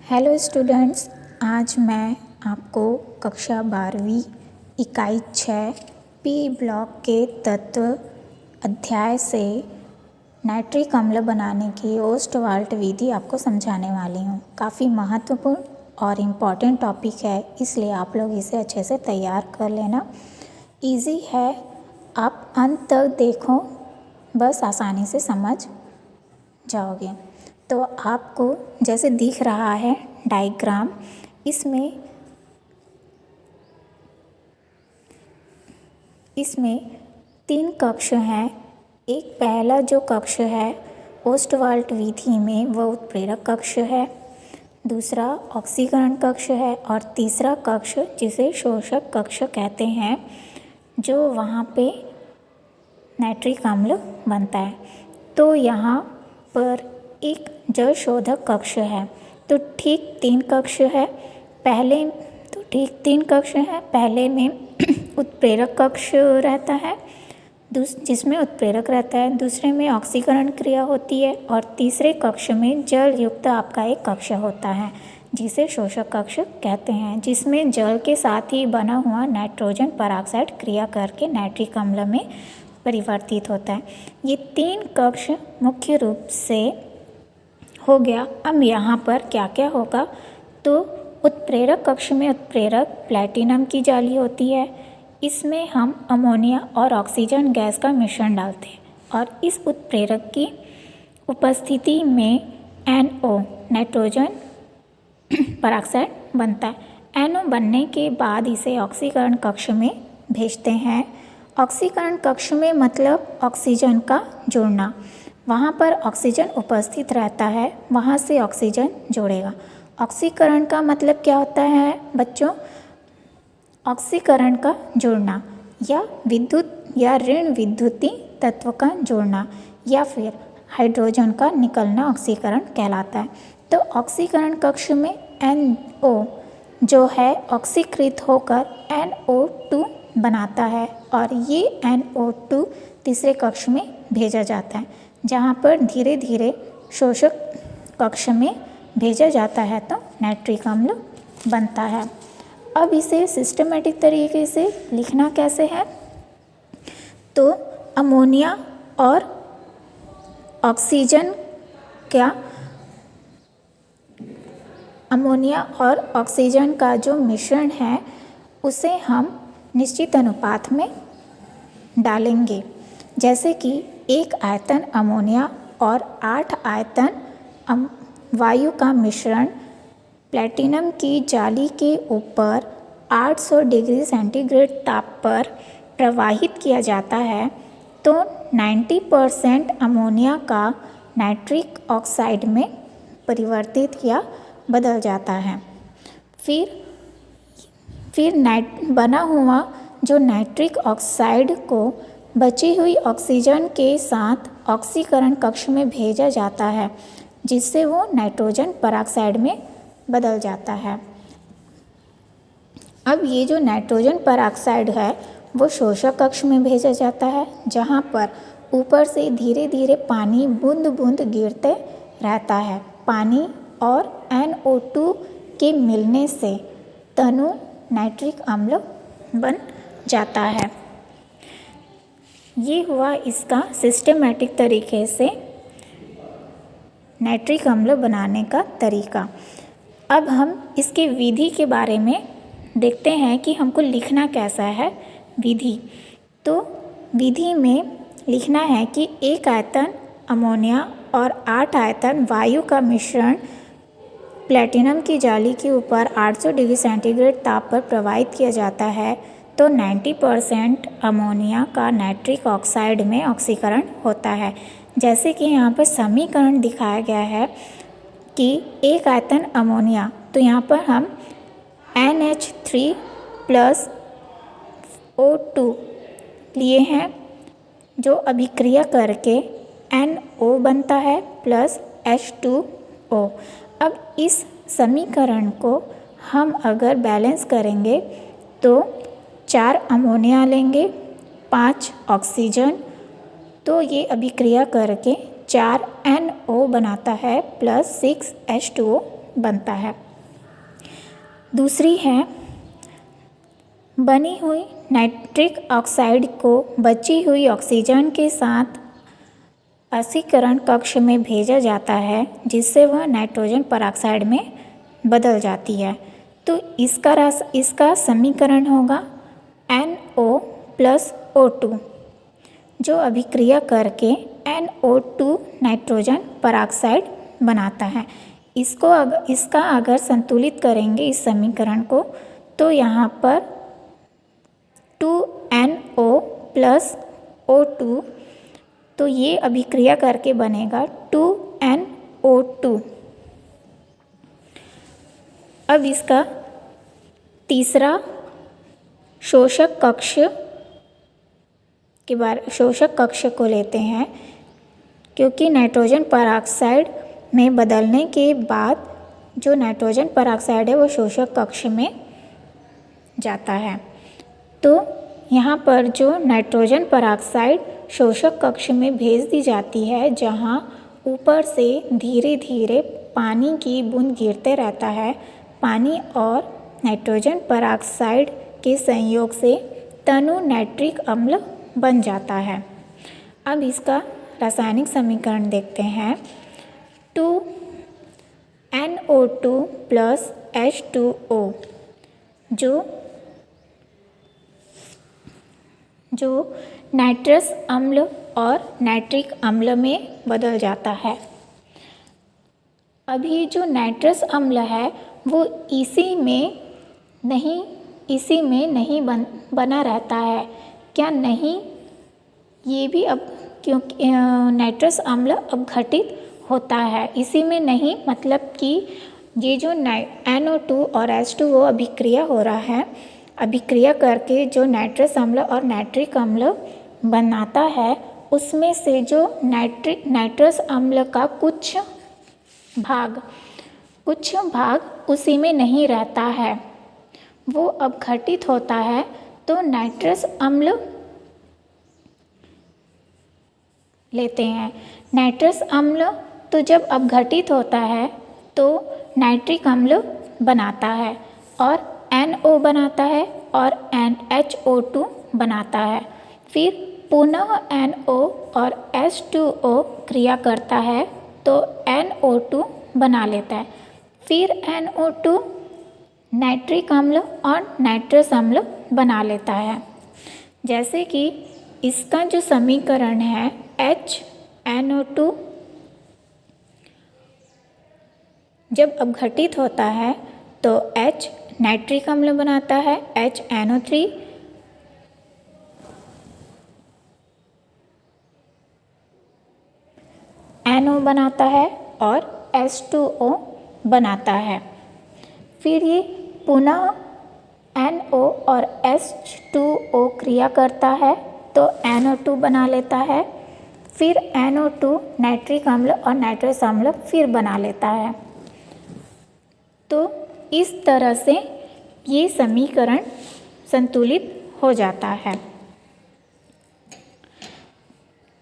Hello students, आज मैं आपको कक्षा 12वीं इकाई 6 पी ब्लॉक के तत्व अध्याय से नाइट्रिक अम्ल बनाने की ओस्टवाल्ट विधि आपको समझाने वाली हूँ। काफ़ी महत्वपूर्ण और इम्पॉर्टेंट टॉपिक है, इसलिए आप लोग इसे अच्छे से तैयार कर लेना। इजी है, आप अंत तक देखो, बस आसानी से समझ जाओगे। तो आपको जैसे दिख रहा है डायग्राम, इसमें 3 कक्ष हैं। एक पहला जो कक्ष है ओस्टवाल्ट विधि में वह उत्प्रेरक कक्ष है, दूसरा ऑक्सीकरण कक्ष है और तीसरा कक्ष जिसे शोषक कक्ष कहते हैं, जो वहाँ पे नाइट्रिक अम्ल बनता है। तो यहाँ पर एक जल शोधक कक्ष है। तो ठीक 3 कक्ष है। पहले में उत्प्रेरक कक्ष रहता है, जिसमें उत्प्रेरक रहता है, दूसरे में ऑक्सीकरण क्रिया होती है और तीसरे कक्ष में जल युक्त आपका एक कक्ष होता है जिसे शोषक कक्ष कहते हैं, जिसमें जल के साथ ही बना हुआ नाइट्रोजन परऑक्साइड क्रिया करके नाइट्रिक अम्ल में परिवर्तित होता है। ये 3 कक्ष मुख्य रूप से हो गया। अब यहाँ पर क्या क्या होगा, तो उत्प्रेरक कक्ष में उत्प्रेरक प्लैटिनम की जाली होती है। इसमें हम अमोनिया और ऑक्सीजन गैस का मिश्रण डालते हैं और इस उत्प्रेरक की उपस्थिति में NO नाइट्रोजन परऑक्साइड बनता है। NO बनने के बाद इसे ऑक्सीकरण कक्ष में भेजते हैं। ऑक्सीकरण कक्ष में मतलब ऑक्सीजन का जुड़ना, वहाँ पर ऑक्सीजन उपस्थित रहता है, वहाँ से ऑक्सीजन जोड़ेगा। ऑक्सीकरण का मतलब क्या होता है बच्चों? ऑक्सीकरण का जुड़ना या विद्युत या ऋण विद्युतीय तत्व का जोड़ना या फिर हाइड्रोजन का निकलना ऑक्सीकरण कहलाता है। तो ऑक्सीकरण कक्ष में NO जो है ऑक्सीकृत होकर NO2 बनाता है और ये NO2 तीसरे कक्ष में भेजा जाता है, जहाँ पर धीरे धीरे शोषक कक्ष में भेजा जाता है तो नाइट्रिक अम्ल बनता है। अब इसे सिस्टमेटिक तरीके से लिखना कैसे है, तो अमोनिया और ऑक्सीजन का जो मिश्रण है उसे हम निश्चित अनुपात में डालेंगे। जैसे कि 1 आयतन अमोनिया और 8 आयतन वायु का मिश्रण प्लैटिनम की जाली के ऊपर 800 डिग्री सेंटीग्रेड ताप पर प्रवाहित किया जाता है, तो 90% अमोनिया का नाइट्रिक ऑक्साइड में परिवर्तित या बदल जाता है। फिर बना हुआ जो नाइट्रिक ऑक्साइड को बची हुई ऑक्सीजन के साथ ऑक्सीकरण कक्ष में भेजा जाता है, जिससे वो नाइट्रोजन परऑक्साइड में बदल जाता है। अब ये जो नाइट्रोजन परऑक्साइड है वो शोषक कक्ष में भेजा जाता है, जहाँ पर ऊपर से धीरे धीरे पानी बूंद बूंद गिरते रहता है। पानी और NO2 के मिलने से तनु नाइट्रिक अम्ल बन जाता है। ये हुआ इसका सिस्टमेटिक तरीके से नाइट्रिक अम्ल बनाने का तरीका। अब हम इसकी विधि के बारे में देखते हैं कि हमको लिखना कैसा है विधि। तो विधि में लिखना है कि 1 आयतन अमोनिया और 8 आयतन वायु का मिश्रण प्लैटिनम की जाली के ऊपर 800 डिग्री सेंटीग्रेड ताप पर प्रवाहित किया जाता है, तो 90% अमोनिया का नाइट्रिक ऑक्साइड में ऑक्सीकरण होता है। जैसे कि यहाँ पर समीकरण दिखाया गया है कि 1 आयतन अमोनिया, तो यहाँ पर हम NH3 प्लस O2 लिए हैं, जो अभिक्रिया करके NO बनता है प्लस H2O। अब इस समीकरण को हम अगर बैलेंस करेंगे तो 4 अमोनिया लेंगे, 5 ऑक्सीजन, तो ये अभिक्रिया करके 4NO बनाता है प्लस 6H2O बनता है। दूसरी है, बनी हुई नाइट्रिक ऑक्साइड को बची हुई ऑक्सीजन के साथ ऑक्सीकरण कक्ष में भेजा जाता है, जिससे वह नाइट्रोजन परऑक्साइड में बदल जाती है। तो इसका समीकरण होगा NO+O2, जो अभिक्रिया करके NO2 नाइट्रोजन परऑक्साइड बनाता है। इसका अगर संतुलित करेंगे इस समीकरण को, तो यहाँ पर 2NO+O2, तो ये अभिक्रिया करके बनेगा 2NO2। अब इसका तीसरा शोषक कक्ष को लेते हैं, क्योंकि नाइट्रोजन परऑक्साइड में बदलने के बाद जो नाइट्रोजन परऑक्साइड है वो शोषक कक्ष में जाता है। तो यहाँ पर जो नाइट्रोजन परऑक्साइड शोषक कक्ष में भेज दी जाती है, जहाँ ऊपर से धीरे धीरे पानी की बूंद गिरते रहता है। पानी और नाइट्रोजन परऑक्साइड के संयोग से तनु नाइट्रिक अम्ल बन जाता है। अब इसका रासायनिक समीकरण देखते हैं। 2NO2+H2O, जो नाइट्रस अम्ल और नाइट्रिक अम्ल में बदल जाता है। अभी जो नाइट्रस अम्ल है वो इसी में नहीं बना रहता है क्या? नहीं, ये भी अब, क्योंकि नाइट्रस अम्ल अब घटित होता है, इसी में नहीं, मतलब कि ये जो NO2 और H2O अभिक्रिया हो रहा है, अभिक्रिया करके जो नाइट्रस अम्ल और नाइट्रिक अम्ल बनाता है, उसमें से जो नाइट्रस अम्ल का कुछ भाग उसी में नहीं रहता है, वो अब घटित होता है। तो नाइट्रस अम्ल लेते हैं। नाइट्रस अम्ल तो जब अब घटित होता है तो नाइट्रिक अम्ल बनाता है और NO बनाता है और HO2 बनाता है। फिर पुनः NO और H2O क्रिया करता है तो NO2 बना लेता है। फिर NO2 नाइट्रिक अम्ल और नाइट्रस अम्ल बना लेता है। जैसे कि इसका जो समीकरण है HNO2, जब अब घटित होता है तो H नाइट्रिक अम्ल बनाता है, HNO3 NO बनाता है और H2O बनाता है। फिर ये पुनः NO और H2O क्रिया करता है तो NO2 बना लेता है। फिर NO2 नाइट्रिक अम्ल और नाइट्रस अम्ल फिर बना लेता है। तो इस तरह से ये समीकरण संतुलित हो जाता है।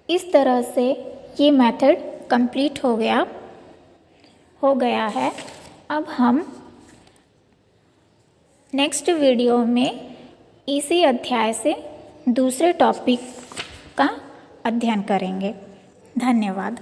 इस तरह से ये मेथड कंप्लीट हो गया है। अब हम नेक्स्ट वीडियो में इसी अध्याय से दूसरे टॉपिक का अध्ययन करेंगे। धन्यवाद।